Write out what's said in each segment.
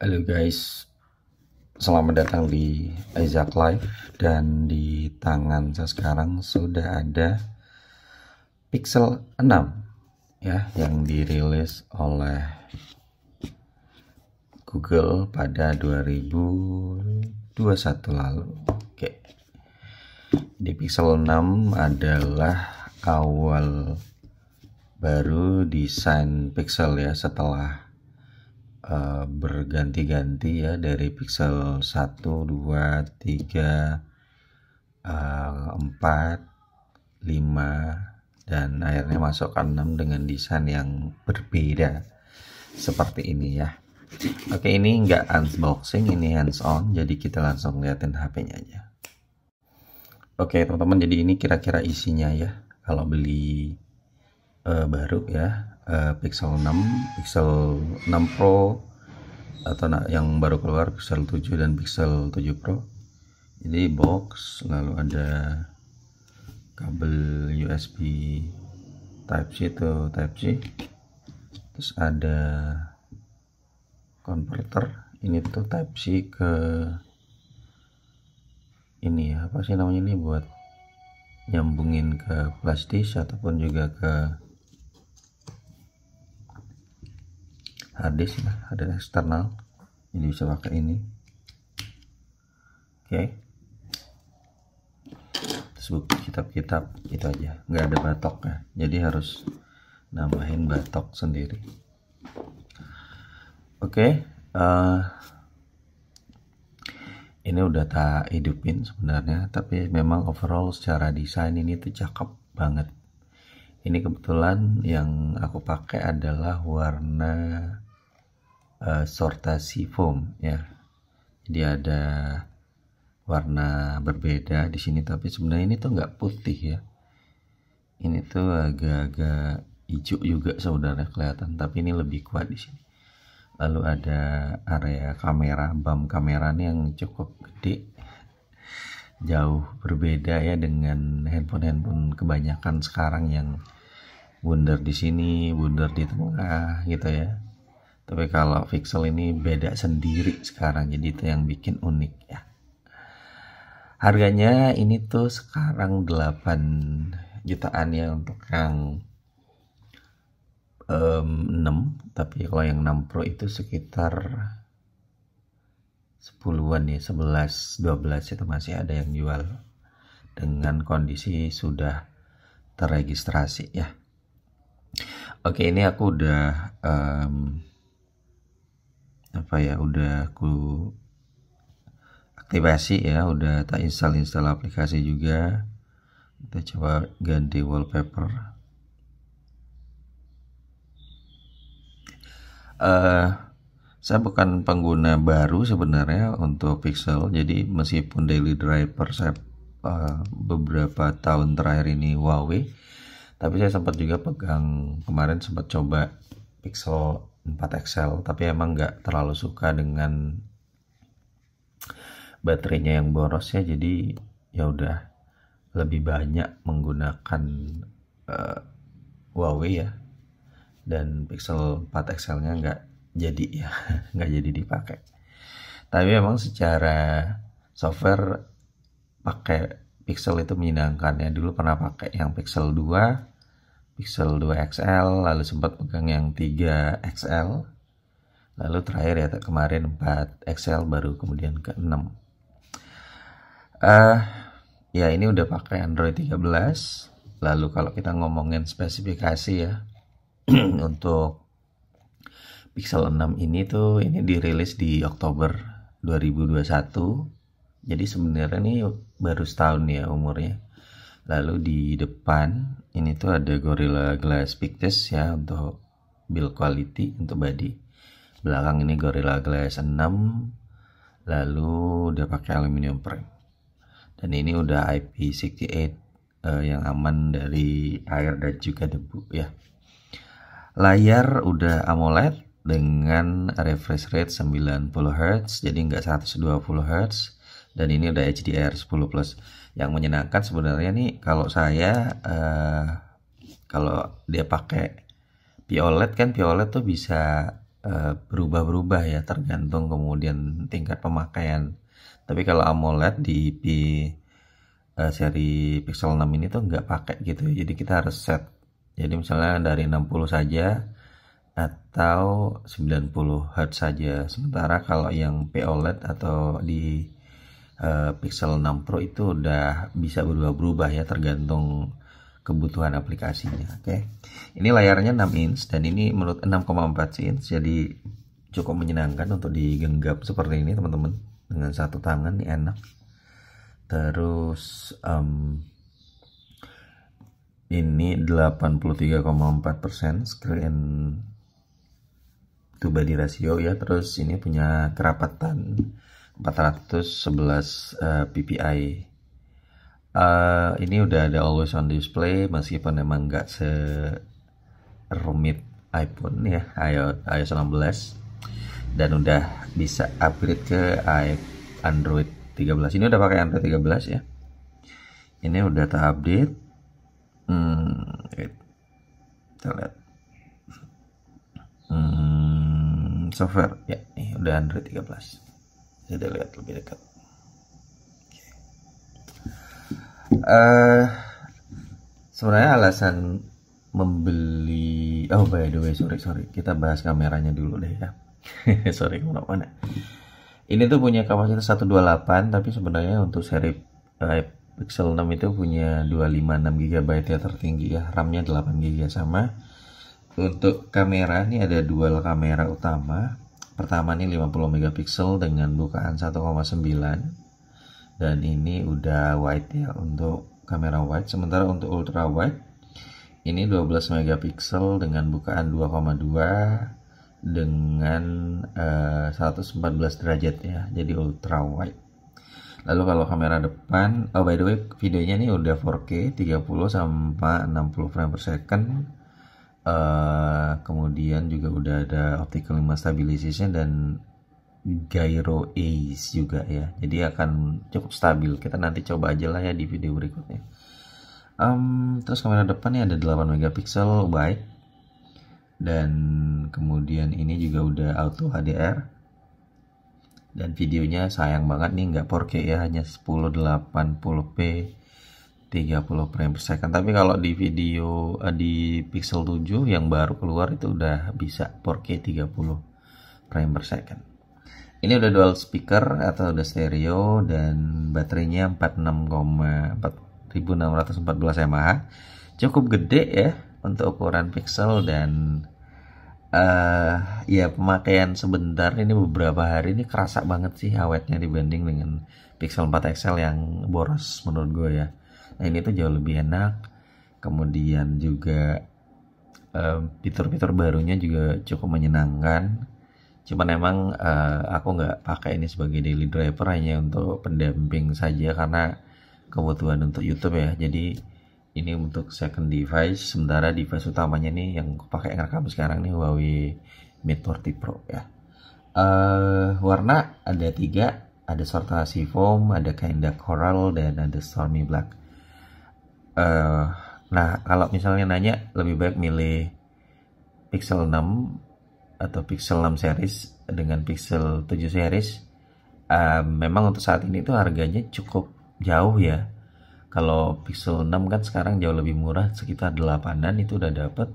Halo guys, selamat datang di Isaac Live. Dan di tangan saya sekarang sudah ada Pixel 6 ya, yang dirilis oleh Google pada 2021 lalu. Oke. Di Pixel 6 adalah awal baru desain Pixel ya, setelah berganti-ganti ya, dari Pixel 1, 2, 3, 4, 5 dan akhirnya masuk ke 6 dengan desain yang berbeda seperti ini ya. Oke, ini nggak unboxing, ini hands on, jadi kita langsung liatin HP-nya aja. Oke teman-teman, jadi ini kira-kira isinya ya kalau beli baru ya, Pixel 6, Pixel 6 Pro atau yang baru keluar Pixel 7 dan Pixel 7 Pro. Jadi box, lalu ada kabel USB Type-C itu Type-C, terus ada converter, ini tuh Type-C ke ini ya, apa sih namanya, ini buat nyambungin ke flash disk ataupun juga ke harddisk ya, ada eksternal, jadi bisa pakai ini. Oke. Terus buku kitab-kitab itu aja, nggak ada batok ya, jadi harus nambahin batok sendiri. Oke. Ini udah tak hidupin sebenarnya, tapi memang overall secara desain ini tuh cakep banget. Ini kebetulan yang aku pakai adalah warna sortasi foam ya. Jadi ada warna berbeda di sini, tapi sebenarnya ini tuh nggak putih ya. Ini tuh agak-agak hijau juga sebenarnya kelihatan, tapi ini lebih kuat di sini. Lalu ada area kamera, bump kamera nih yang cukup gede, jauh berbeda ya dengan handphone kebanyakan sekarang yang bundar di sini, bundar di tengah gitu ya. Tapi kalau Pixel ini beda sendiri sekarang, jadi itu yang bikin unik ya. Harganya ini tuh sekarang 8 jutaan ya untuk yang 6, tapi kalau yang 6 Pro itu sekitar 10-an ya, 11, 12 itu masih ada yang jual dengan kondisi sudah terregistrasi ya. Oke, ini aku udah udah aku aktivasi ya, udah tak install aplikasi juga. Kita coba ganti wallpaper. Saya bukan pengguna baru sebenarnya untuk Pixel, jadi meskipun daily driver saya beberapa tahun terakhir ini Huawei, tapi saya sempat juga pegang, kemarin sempat coba Pixel 4 XL, tapi emang nggak terlalu suka dengan baterainya yang boros ya, jadi ya udah lebih banyak menggunakan Huawei ya. Dan Pixel 4 XL nya nggak jadi ya, nggak jadi dipakai. Tapi memang secara software pakai Pixel itu menyenangkan ya. Dulu pernah pakai yang Pixel 2, Pixel 2 XL, lalu sempat pegang yang 3 XL, lalu terakhir ya kemarin 4 XL, baru kemudian ke 6. Ya ini udah pakai Android 13. Lalu kalau kita ngomongin spesifikasi ya, untuk Pixel 6 ini tuh, ini dirilis di Oktober 2021. Jadi sebenarnya ini baru setahun ya umurnya. Lalu di depan ini tuh ada Gorilla Glass Victus ya untuk build quality, untuk body. Belakang ini Gorilla Glass 6. Lalu udah pakai aluminium frame. Dan ini udah IP68 yang aman dari air dan juga debu ya. Layar udah AMOLED dengan refresh rate 90 Hz, jadi nggak 120 Hz, dan ini udah HDR 10+. Yang menyenangkan sebenarnya nih, kalau saya kalau dia pakai POLED kan, POLED tuh bisa berubah-berubah ya, tergantung kemudian tingkat pemakaian. Tapi kalau AMOLED di seri Pixel 6 ini tuh nggak pakai gitu ya. Jadi kita harus set. Jadi misalnya dari 60 saja atau 90 Hz saja. Sementara kalau yang POLED atau di Pixel 6 Pro itu udah bisa berubah-berubah ya, tergantung kebutuhan aplikasinya. Oke. Ini layarnya 6 inch dan ini menurut 6,4 inch, jadi cukup menyenangkan untuk digenggam seperti ini teman-teman. Dengan satu tangan nih enak. Terus ini 83,4% screen to body ratio ya. Terus ini punya kerapatan 411 ppi. Ini udah ada always on display, meskipun emang nggak serumit iPhone ya, iOS 16, dan udah bisa upgrade ke Android 13. Ini udah pakai Android 13 ya. Ini udah terupdate. Kita lihat software ya, ini udah Android 13. Kita lihat lebih dekat. Sebenarnya alasan membeli, oh by the way, sorry, kita bahas kameranya dulu deh ya. Sorry, kemana-mana. Ini tuh punya kapasitas 128, tapi sebenarnya untuk seri Pixel 6 itu punya 256 GB ya, tertinggi ya. RAM-nya 8 GB sama. Untuk kamera ini ada dual kamera utama. Pertama nih 50 megapiksel dengan bukaan 1,9, dan ini udah wide ya untuk kamera wide. Sementara untuk ultra wide ini 12 megapiksel dengan bukaan 2,2 dengan 114 derajat ya, jadi ultra wide. Lalu kalau kamera depan, oh by the way videonya ini udah 4K 30 sampai 60 frame per second. Kemudian juga udah ada optical image stabilization dan gyro ace juga ya, jadi akan cukup stabil. Kita nanti coba aja lah ya di video berikutnya. Terus kamera depannya ada 8 megapiksel wide, dan kemudian ini juga udah auto HDR, dan videonya sayang banget nih nggak 4K ya, hanya 1080p 30 frame per second. Tapi kalau di video di Pixel 7 yang baru keluar itu udah bisa 4K 30 frame per second. Ini udah dual speaker atau udah stereo, dan baterainya 4614 mAh. Cukup gede ya untuk ukuran Pixel, dan ya pemakaian sebentar ini beberapa hari ini kerasa banget sih awetnya dibanding dengan Pixel 4 XL yang boros menurut gue ya. Nah ini tuh jauh lebih enak. Kemudian juga fitur-fitur barunya juga cukup menyenangkan. Cuman emang aku nggak pakai ini sebagai daily driver, hanya untuk pendamping saja karena kebutuhan untuk YouTube ya. Jadi ini untuk second device. Sementara device utamanya nih yang aku pakai ngerekam sekarang nih Huawei Mate 40 Pro ya. Warna ada 3, ada Sorta Seafoam, ada Kinda Coral, dan ada Stormy Black. Nah kalau misalnya nanya lebih baik milih Pixel 6 atau Pixel 6 series dengan Pixel 7 series, memang untuk saat ini tuh harganya cukup jauh ya. Kalau Pixel 6 kan sekarang jauh lebih murah, sekitar 8-an itu udah dapet.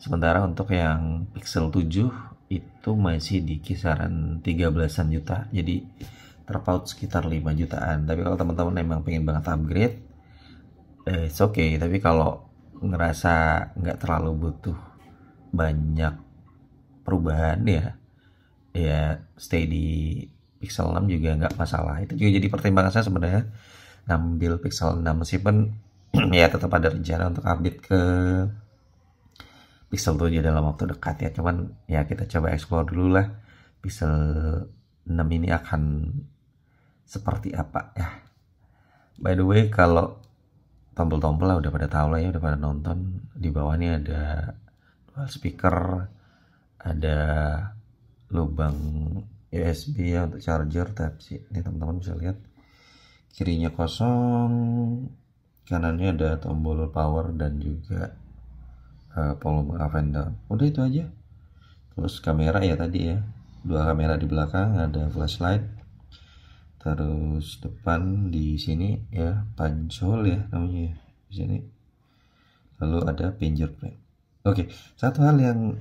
Sementara untuk yang Pixel 7 itu masih di kisaran 13-an juta, jadi terpaut sekitar 5 jutaan. Tapi kalau teman-teman memang pengen banget upgrade, it's okay. Tapi kalau ngerasa nggak terlalu butuh banyak perubahan ya stay di Pixel 6 juga nggak masalah. Itu juga jadi pertimbangan saya sebenarnya ngambil Pixel 6, meskipun ya tetap ada rencana untuk update ke Pixel 7 dalam waktu dekat ya. Cuman ya kita coba explore dulu lah Pixel 6 ini akan seperti apa ya. By the way, kalau tombol-tombol lah udah pada tahu lah ya, udah pada nonton. Di bawah ini ada dual speaker, ada lubang USB ya untuk charger Type-C. Ini teman-teman bisa lihat, kirinya kosong, kanannya ada tombol power dan juga volume up and down. Udah itu aja. Terus kamera ya tadi ya, 2 kamera di belakang, ada flashlight. Terus depan di sini ya pancol ya namanya ya, di sini. Lalu ada fingerprint. Oke, satu hal yang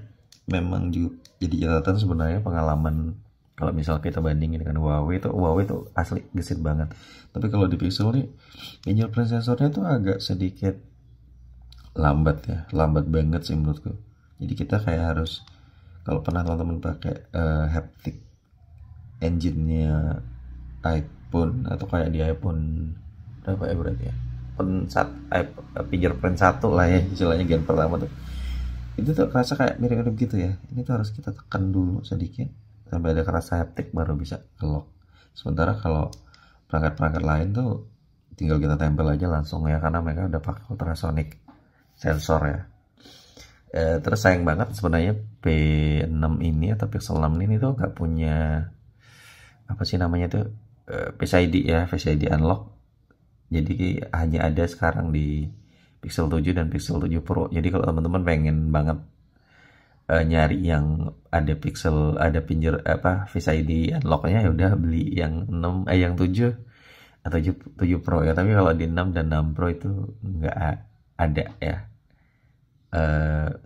memang juga jadi catatan sebenarnya pengalaman kalau misal kita bandingin dengan Huawei itu asli gesit banget. Tapi kalau di Pixel nih fingerprint sensornya tuh agak sedikit lambat ya, lambat banget sih menurutku. Jadi kita kayak harus, kalau pernah teman-teman pakai haptic engine-nya iPhone atau kayak di iPhone berapa ya berarti ya, fingerprint 1 lah ya istilahnya, gen pertama tuh itu tuh kerasa kayak mirip-mirip gitu ya. Ini tuh harus kita tekan dulu sedikit sampai ada kerasa haptic baru bisa lock. Sementara kalau perangkat-perangkat lain tuh tinggal kita tempel aja langsung ya, karena mereka udah pakai ultrasonic sensor ya. Terus sayang banget sebenarnya P6 ini atau Pixel 6 ini tuh nggak punya apa sih namanya tuh, Face ID ya, Face ID unlock. Jadi hanya ada sekarang di Pixel 7 dan Pixel 7 Pro. Jadi kalau teman-teman pengen banget nyari yang ada Face ID unlocknya, ya udah beli yang 7 atau 7 Pro ya. Tapi kalau di 6 dan 6 Pro itu nggak ada ya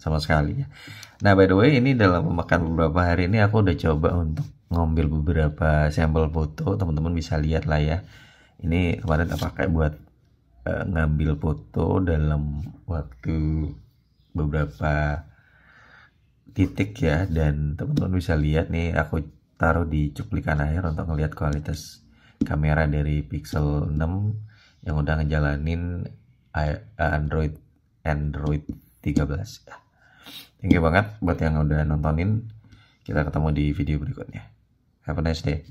sama sekali ya. Nah, by the way, ini dalam memakan beberapa hari ini aku udah coba untuk ngambil beberapa sampel foto. Teman-teman bisa lihat lah ya. Ini kemarin aku pakai buat ngambil foto dalam waktu beberapa titik ya, dan teman-teman bisa lihat nih aku taruh di cuplikan akhir untuk ngelihat kualitas kamera dari Pixel 6 yang udah ngejalanin Android 13 ya. Thank you banget buat yang udah nontonin. Kita ketemu di video berikutnya. Have a nice day.